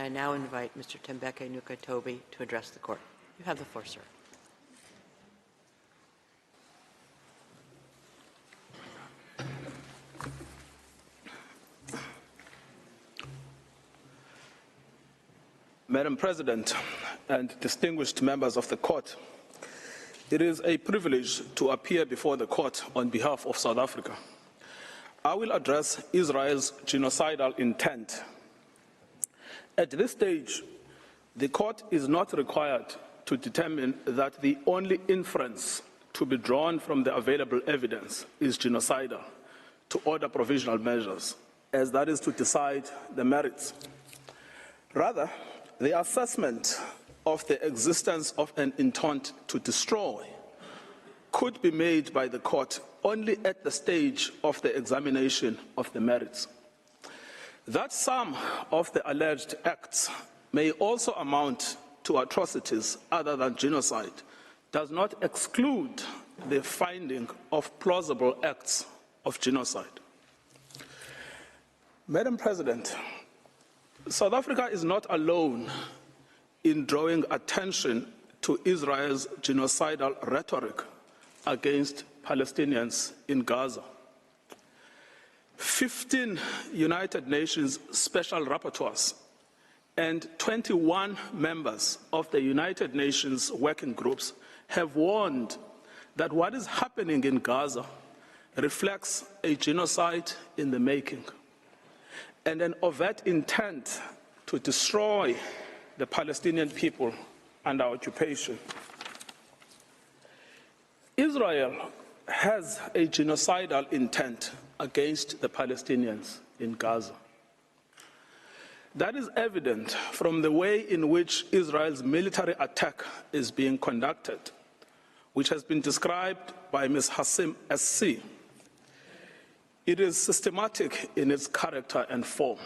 I now invite Mr. Tembeka Ngcukaitobi to address the court. You have the floor, sir. Madam President and distinguished members of the court, it is a privilege to appear before the court on behalf of South Africa. I will address Israel's genocidal intent. At this stage, the court is not required to determine that the only inference to be drawn from the available evidence is genocidal to order provisional measures, as that is to decide the merits. Rather, the assessment of the existence of an intent to destroy could be made by the court only at the stage of the examination of the merits. That some of the alleged acts may also amount to atrocities other than genocide does not exclude the finding of plausible acts of genocide. Madam President, South Africa is not alone in drawing attention to Israel's genocidal rhetoric against Palestinians in Gaza. 15 United Nations special rapporteurs and 21 members of the United Nations working groups have warned that what is happening in Gaza reflects a genocide in the making and an overt intent to destroy the Palestinian people under occupation. Israel has a genocidal intent against the Palestinians in Gaza. That is evident from the way in which Israel's military attack is being conducted, which has been described by Ms. Hassim SC. It is systematic in its character and form.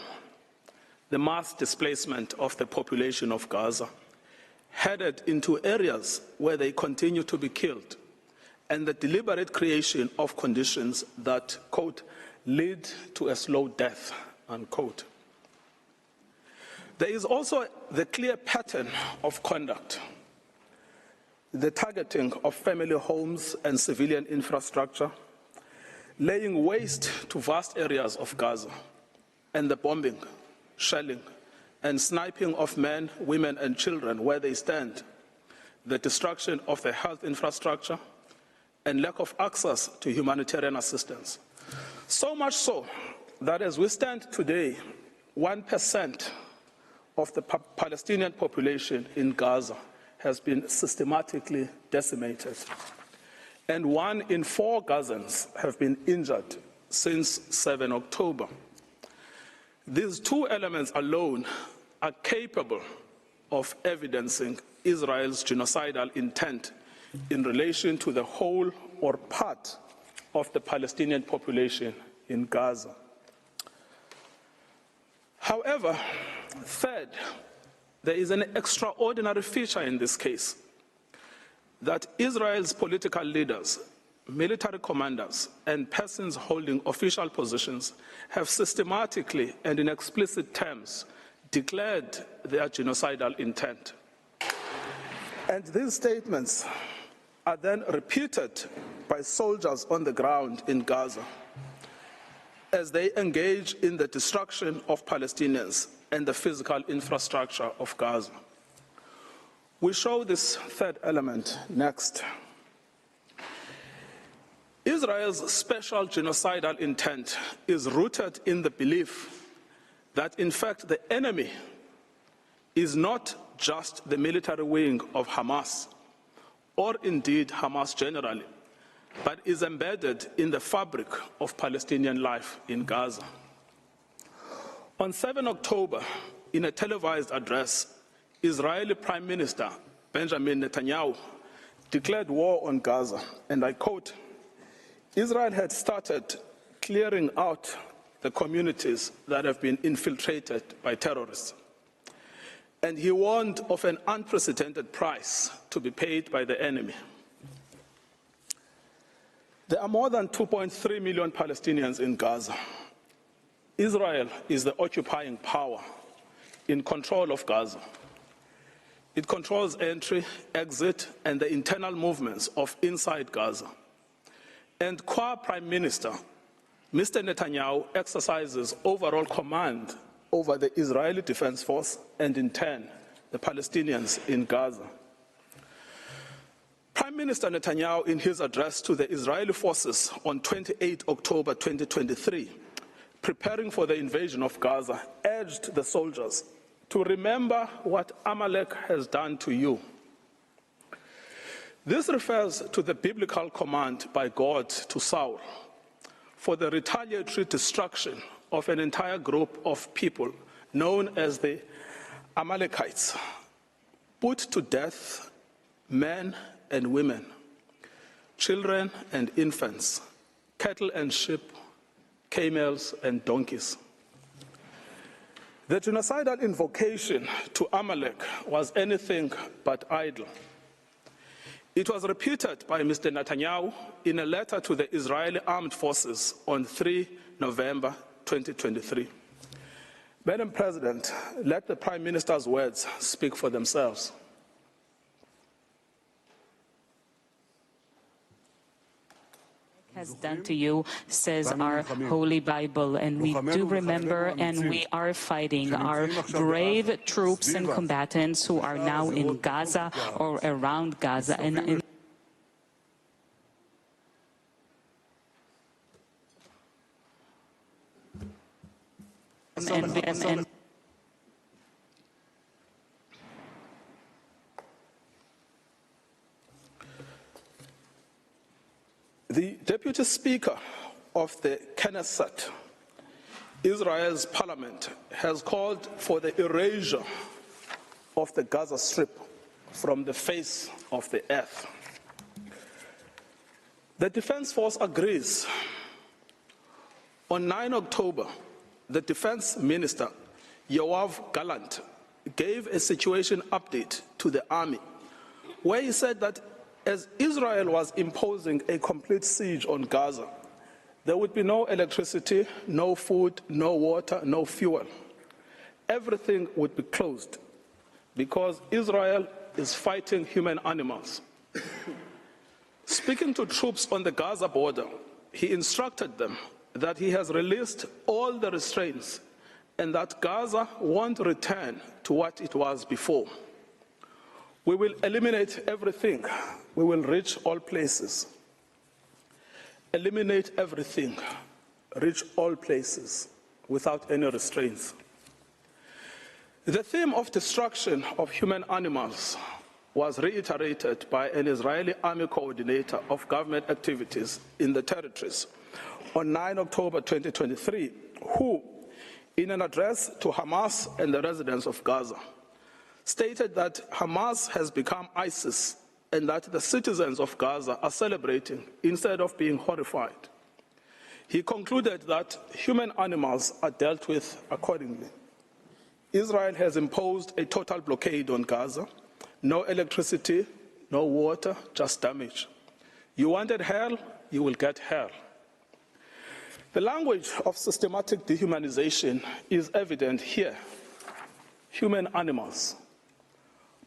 The mass displacement of the population of Gaza, headed into areas where they continue to be killed, and the deliberate creation of conditions that, quote, lead to a slow death, unquote. There is also the clear pattern of conduct, the targeting of family homes and civilian infrastructure, laying waste to vast areas of Gaza, and the bombing, shelling, and sniping of men, women, and children where they stand, the destruction of the health infrastructure, and lack of access to humanitarian assistance. So much so that as we stand today, 1% of the Palestinian population in Gaza has been systematically decimated, and 1 in 4 Gazans have been injured since 7 October. These two elements alone are capable of evidencing Israel's genocidal intent in relation to the whole or part of the Palestinian population in Gaza. However, third, there is an extraordinary feature in this case, that Israel's political leaders, military commanders, and persons holding official positions have systematically and in explicit terms declared their genocidal intent. And these statements are then repeated by soldiers on the ground in Gaza as they engage in the destruction of Palestinians and the physical infrastructure of Gaza. We show this third element next. Israel's special genocidal intent is rooted in the belief that, in fact, the enemy is not just the military wing of Hamas, or indeed Hamas generally, but is embedded in the fabric of Palestinian life in Gaza. On 7 October, in a televised address, Israeli Prime Minister Benjamin Netanyahu declared war on Gaza, and I quote, "Israel had started clearing out the communities that have been infiltrated by terrorists." And he warned of an unprecedented price to be paid by the enemy. There are more than 2.3 million Palestinians in Gaza. Israel is the occupying power. in control of Gaza. It controls entry, exit, and the internal movements of inside Gaza. And Prime Minister, Mr. Netanyahu exercises overall command over the Israeli Defense Force and, in turn, the Palestinians in Gaza. Prime Minister Netanyahu, in his address to the Israeli forces on 28 October 2023, preparing for the invasion of Gaza, urged the soldiers to remember what Amalek has done to you. This refers to the biblical command by God to Saul for the retaliatory destruction of an entire group of people known as the Amalekites, put to death men and women, children and infants, cattle and sheep, camels and donkeys. The genocidal invocation to Amalek was anything but idle. It was repeated by Mr. Netanyahu in a letter to the Israeli Armed Forces on 3 November 2023. Madam President, let the Prime Minister's words speak for themselves. Has done to you, says our Holy Bible, and we do remember and we are fighting our brave troops and combatants who are now in Gaza or around Gaza and The Deputy Speaker of the Knesset, Israel's parliament, has called for the erasure of the Gaza Strip from the face of the earth. The Defense Force agrees. On 9 October, the Defense Minister, Yoav Gallant, gave a situation update to the army, where he said that as Israel was imposing a complete siege on Gaza, there would be no electricity, no food, no water, no fuel. Everything would be closed because Israel is fighting human animals. Speaking to troops on the Gaza border, he instructed them that he has released all the restraints and that Gaza won't return to what it was before. We will eliminate everything. We will reach all places. Eliminate everything. Reach all places without any restraints. The theme of destruction of human animals was reiterated by an Israeli army coordinator of government activities in the territories on 9 October 2023, who, in an address to Hamas and the residents of Gaza, stated that Hamas has become ISIS and that the citizens of Gaza are celebrating instead of being horrified. He concluded that human animals are dealt with accordingly. Israel has imposed a total blockade on Gaza. No electricity, no water, just damage. You wanted hell, you will get hell. The language of systematic dehumanization is evident here. Human animals.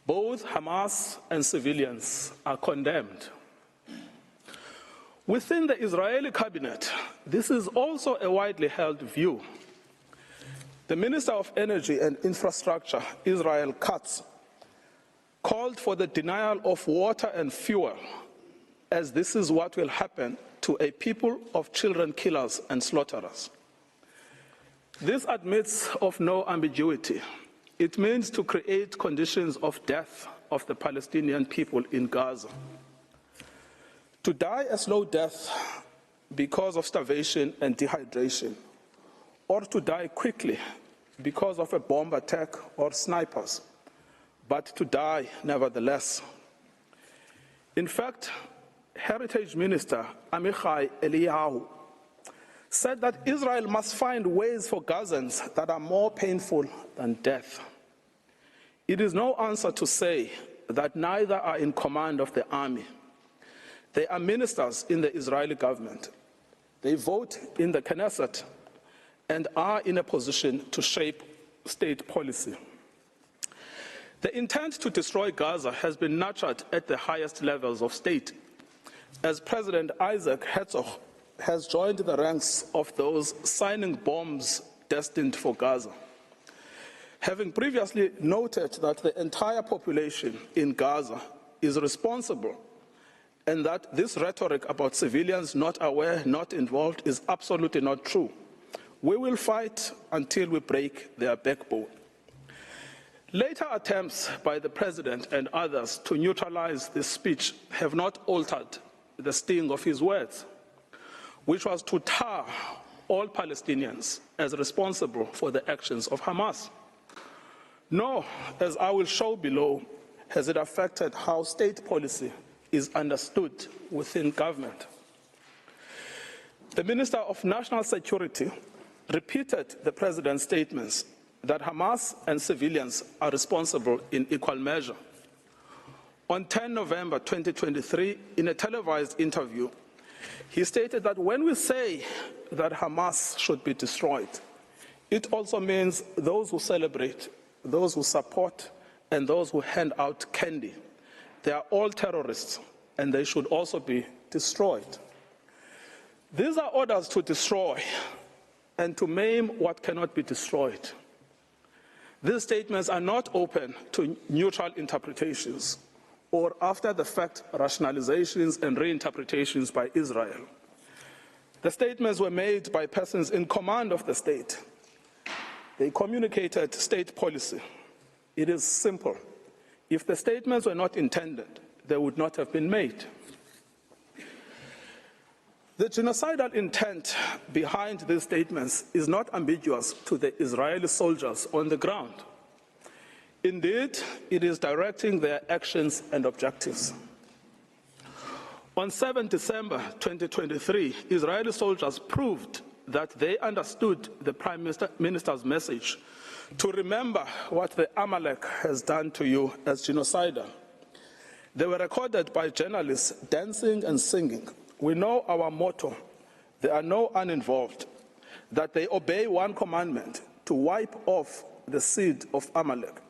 Both Hamas and civilians are condemned. Within the Israeli cabinet, this is also a widely held view. The Minister of Energy and Infrastructure, Israel Katz, called for the denial of water and fuel, as this is what will happen to a people of children killers and slaughterers. This admits of no ambiguity. It means to create conditions of death of the Palestinian people in Gaza. To die a slow death because of starvation and dehydration, or to die quickly because of a bomb attack or snipers, but to die nevertheless. In fact, Heritage Minister Amichai Eliyahu said that Israel must find ways for Gazans that are more painful than death. It is no answer to say that neither are in command of the army. They are ministers in the Israeli government. They vote in the Knesset and are in a position to shape state policy. The intent to destroy Gaza has been nurtured at the highest levels of state, as President Isaac Herzog has joined the ranks of those signing bombs destined for Gaza. Having previously noted that the entire population in Gaza is responsible and that this rhetoric about civilians not aware, not involved is absolutely not true, we will fight until we break their backbone. Later attempts by the President and others to neutralize this speech have not altered the sting of his words, which was to tar all Palestinians as responsible for the actions of Hamas. Nor, as I will show below, has it affected how state policy is understood within government. The Minister of National Security repeated the President's statements that Hamas and civilians are responsible in equal measure. On 10 November 2023, in a televised interview, he stated that when we say that Hamas should be destroyed, it also means those who celebrate, those who support, and those who hand out candy. They are all terrorists, and they should also be destroyed. These are orders to destroy and to maim what cannot be destroyed. These statements are not open to neutral interpretations or after-the-fact rationalizations and reinterpretations by Israel. The statements were made by persons in command of the state. They communicated state policy. It is simple. If the statements were not intended, they would not have been made. The genocidal intent behind these statements is not ambiguous to the Israeli soldiers on the ground. Indeed, it is directing their actions and objectives. On 7 December 2023, Israeli soldiers proved that they understood the Prime Minister's message to remember what the Amalek has done to you as genocidal. They were recorded by journalists dancing and singing. We know our motto, there are no uninvolved, that they obey one commandment, to wipe off the seed of Amalek.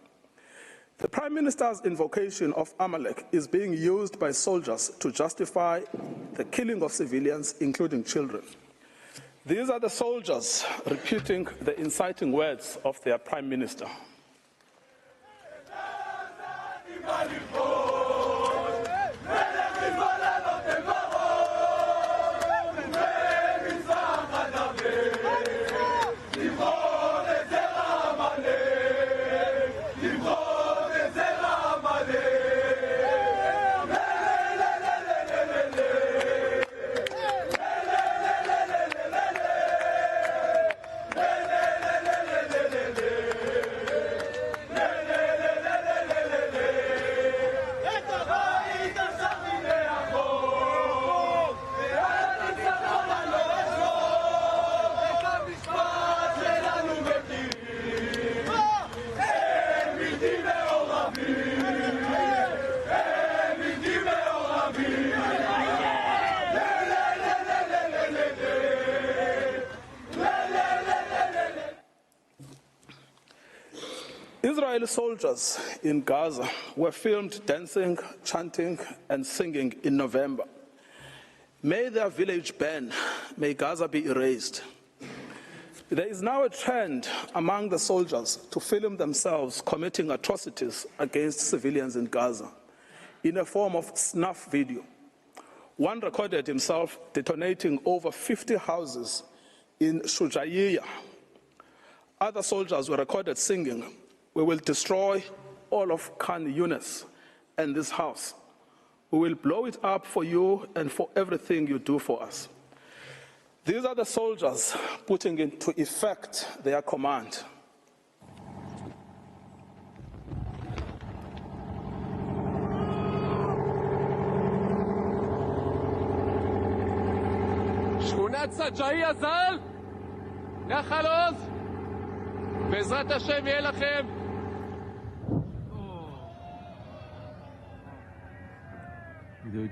The Prime Minister's invocation of Amalek is being used by soldiers to justify the killing of civilians, including children. These are the soldiers repeating the inciting words of their Prime Minister. Israeli soldiers in Gaza were filmed dancing, chanting, and singing in November. May their village burn, may Gaza be erased. There is now a trend among the soldiers to film themselves committing atrocities against civilians in Gaza in a form of snuff video. One recorded himself detonating over 50 houses in Shujaiya. Other soldiers were recorded singing, "We will destroy all of Khan Yunis and this house. We will blow it up for you and for everything you do for us." These are the soldiers putting into effect their command. שכונת סג'איה ז"ל, נחל עוז, בעזרת השם יהיה לכם. גדוד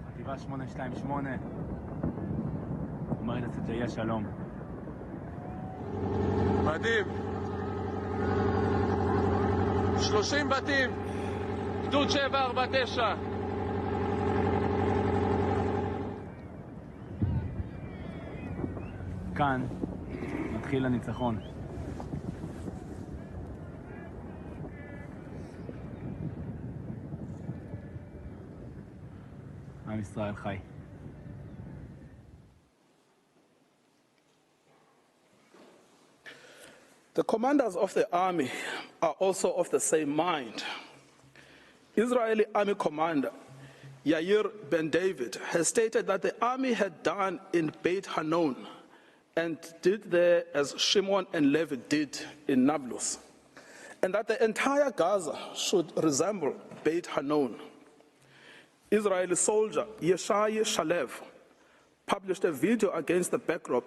חטיבה 828, אומרת סג'איה שלום. מדהים. 30 בתים, גדוד 749. כאן מתחיל הניצחון. עם ישראל חי. The commanders of the army are also of the same mind. Israeli army commander Yair Ben David has stated that the army had done in Beit Hanon and did there as Shimon and Levi did in Nablus, and that the entire Gaza should resemble Beit Hanon. Israeli soldier Yeshai Shalev published a video against the backdrop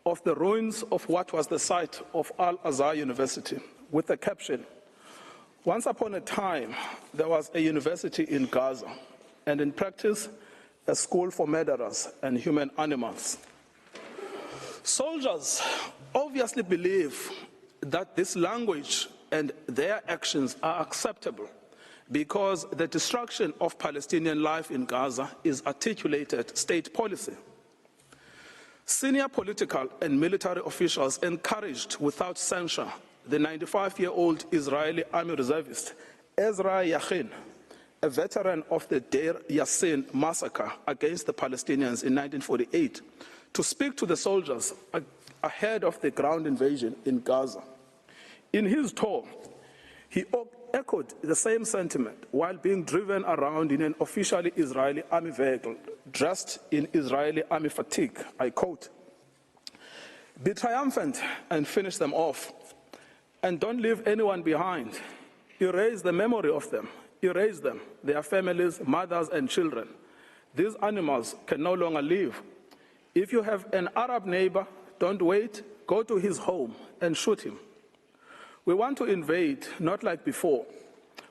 of the ruins of what was the site of Al-Azhar University with the caption, "Once upon a time, there was a university in Gaza, and in practice, a school for murderers and human animals." Soldiers obviously believe that this language and their actions are acceptable because the destruction of Palestinian life in Gaza is articulated state policy. Senior political and military officials encouraged without censure the 95-year-old Israeli army reservist Ezra Yachin, a veteran of the Deir Yassin massacre against the Palestinians in 1948, to speak to the soldiers ahead of the ground invasion in Gaza. In his tour, he echoed the same sentiment while being driven around in an officially Israeli army vehicle dressed in Israeli army fatigue. I quote, "Be triumphant and finish them off, and don't leave anyone behind. Erase the memory of them. Erase them, their families, mothers and children. These animals can no longer live. If you have an Arab neighbor, don't wait, go to his home and shoot him. We want to invade, not like before.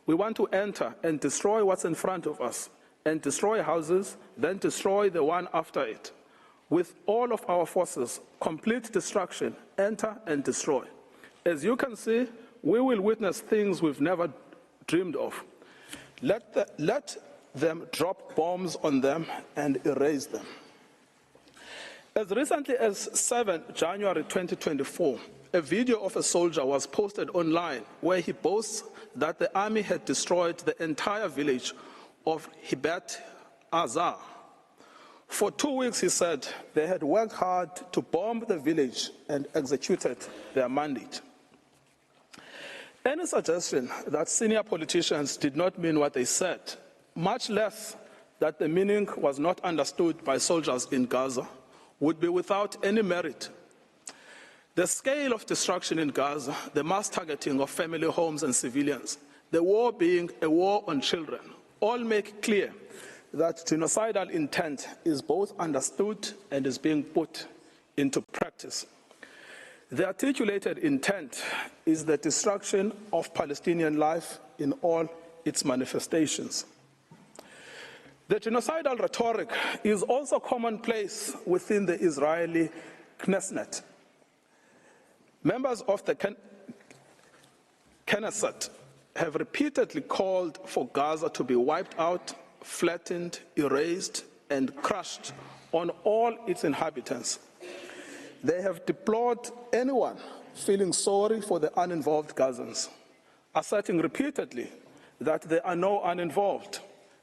We want to enter and destroy what's in front of us, and destroy houses, then destroy the one after it. With all of our forces, complete destruction, enter and destroy. As you can see, we will witness things we've never dreamed of. Let them drop bombs on them and erase them." As recently as 7 January 2024, a video of a soldier was posted online where he boasts that the army had destroyed the entire village of Hibat Azar. For 2 weeks, he said, they had worked hard to bomb the village and executed their mandate. Any suggestion that senior politicians did not mean what they said, much less that the meaning was not understood by soldiers in Gaza, would be without any merit. The scale of destruction in Gaza, the mass targeting of family homes and civilians, the war being a war on children, all make clear that genocidal intent is both understood and is being put into practice. The articulated intent is the destruction of Palestinian life in all its manifestations. The genocidal rhetoric is also commonplace within the Israeli Knesset. Members of the Knesset have repeatedly called for Gaza to be wiped out, flattened, erased, and crushed on all its inhabitants. They have deplored anyone feeling sorry for the uninvolved Gazans, asserting repeatedly that there are no uninvolved,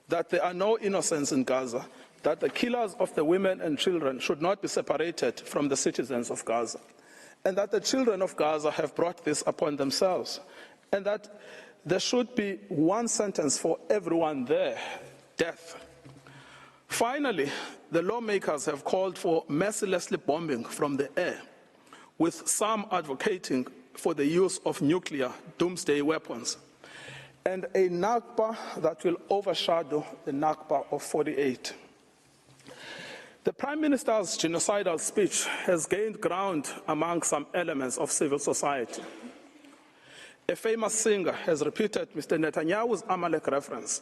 that there are no innocents in Gaza, that the killers of the women and children should not be separated from the citizens of Gaza, and that the children of Gaza have brought this upon themselves, and that there should be one sentence for everyone there, death. Finally, the lawmakers have called for mercilessly bombing from the air, with some advocating for the use of nuclear doomsday weapons, and a Nakba that will overshadow the Nakba of 48. The Prime Minister's genocidal speech has gained ground among some elements of civil society. A famous singer has repeated Mr. Netanyahu's Amalek reference,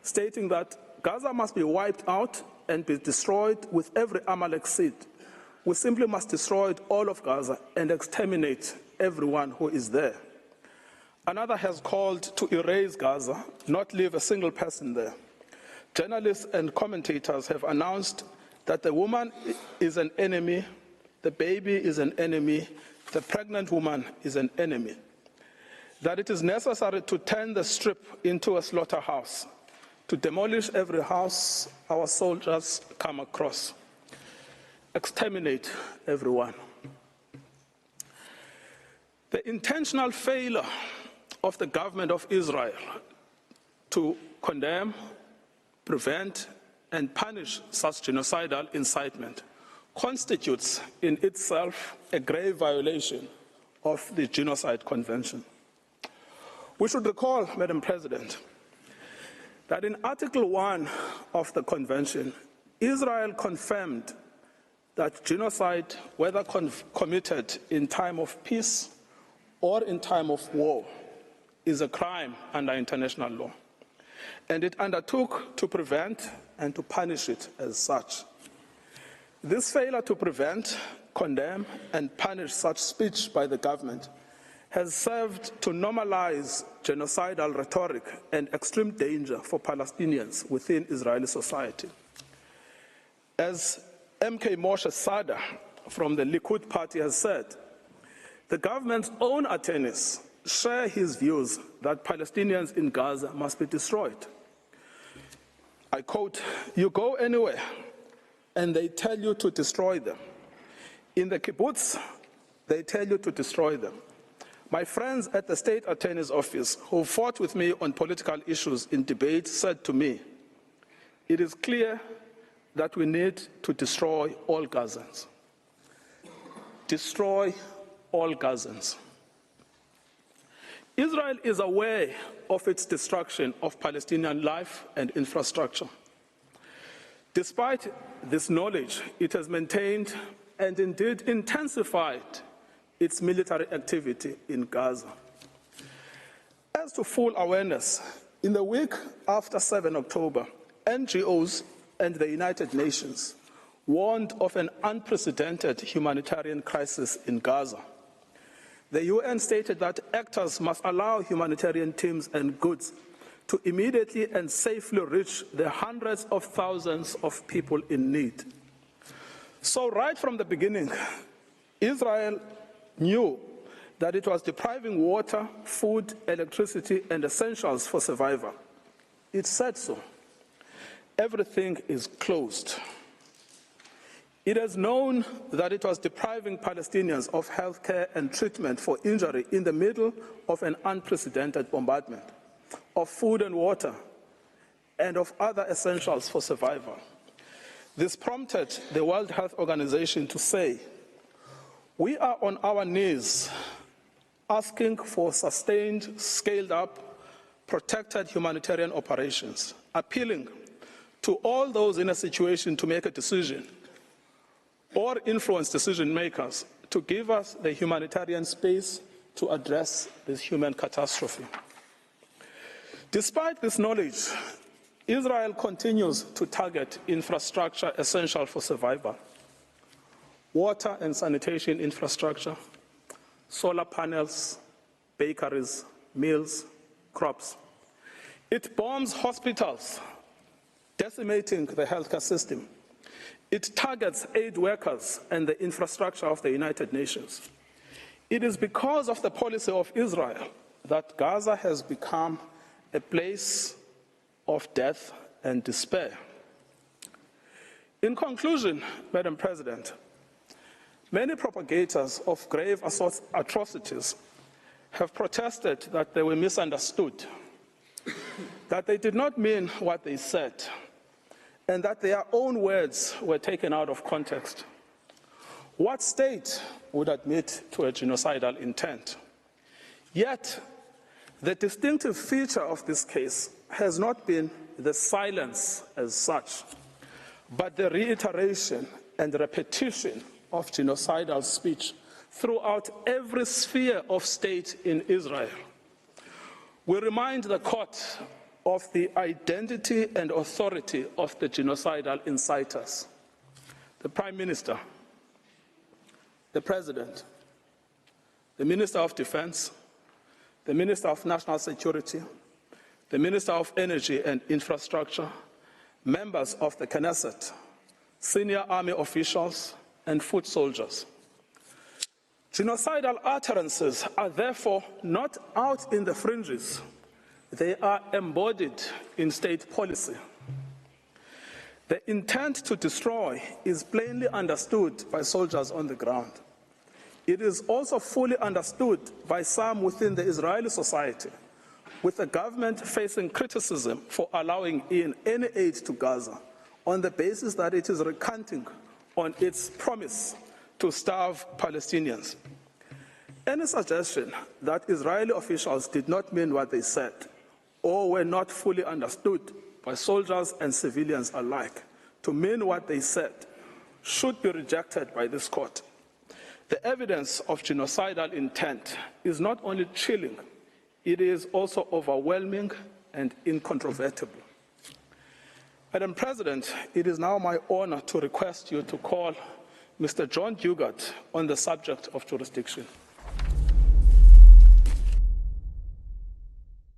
stating that Gaza must be wiped out and be destroyed with every Amalek seed. We simply must destroy all of Gaza and exterminate everyone who is there. Another has called to erase Gaza, not leave a single person there. Journalists and commentators have announced that the woman is an enemy, the baby is an enemy, the pregnant woman is an enemy. That it is necessary to turn the strip into a slaughterhouse, to demolish every house our soldiers come across, exterminate everyone. The intentional failure of the government of Israel to condemn, prevent, and punish such genocidal incitement constitutes in itself a grave violation of the Genocide Convention. We should recall, Madam President, that in Article 1 of the Convention, Israel confirmed that genocide, whether committed in time of peace or in time of war, is a crime under international law, and it undertook to prevent and to punish it as such. This failure to prevent, condemn, and punish such speech by the government has served to normalize genocidal rhetoric and extreme danger for Palestinians within Israeli society. As MK Moshe Sada from the Likud party has said, the government's own attorneys share his views that Palestinians in Gaza must be destroyed. I quote, "You go anywhere and they tell you to destroy them. In the kibbutz, they tell you to destroy them. My friends at the state attorney's office who fought with me on political issues in debate said to me, it is clear that we need to destroy all Gazans. Destroy all Gazans." Israel is aware of its destruction of Palestinian life and infrastructure. Despite this knowledge, it has maintained and indeed intensified its military activity in Gaza. As to full awareness, in the week after 7 October, NGOs and the United Nations warned of an unprecedented humanitarian crisis in Gaza. The UN stated that actors must allow humanitarian teams and goods to immediately and safely reach the hundreds of thousands of people in need. So right from the beginning, Israel knew that it was depriving water, food, electricity, and essentials for survival. It said so. Everything is closed. It has known that it was depriving Palestinians of health care and treatment for injury in the middle of an unprecedented bombardment, of food and water, and of other essentials for survival. This prompted the World Health Organization to say, "We are on our knees asking for sustained, scaled-up, protected humanitarian operations, appealing to all those in a situation to make a decision or influence decision makers to give us the humanitarian space to address this human catastrophe." Despite this knowledge, Israel continues to target infrastructure essential for survival: water and sanitation infrastructure, solar panels, bakeries, mills, crops. It bombs hospitals, decimating the healthcare system. It targets aid workers and the infrastructure of the United Nations. It is because of the policy of Israel that Gaza has become a place of death and despair. In conclusion, Madam President, many propagators of grave atrocities have protested that they were misunderstood, that they did not mean what they said, and that their own words were taken out of context. What state would admit to a genocidal intent? Yet, the distinctive feature of this case has not been the silence as such, but the reiteration and repetition of genocidal speech throughout every sphere of state in Israel. We remind the court of the identity and authority of the genocidal inciters: the Prime Minister, the President, the Minister of Defense, the Minister of National Security, the Minister of Energy and Infrastructure, members of the Knesset, senior army officials, and foot soldiers. Genocidal utterances are therefore not out in the fringes. They are embodied in state policy. The intent to destroy is plainly understood by soldiers on the ground. It is also fully understood by some within the Israeli society, with the government facing criticism for allowing in any aid to Gaza on the basis that it is recanting on its promise to starve Palestinians. Any suggestion that Israeli officials did not mean what they said or were not fully understood by soldiers and civilians alike to mean what they said should be rejected by this court. The evidence of genocidal intent is not only chilling, it is also overwhelming and incontrovertible. Madam President, it is now my honor to request you to call Mr. John Dugard on the subject of jurisdiction.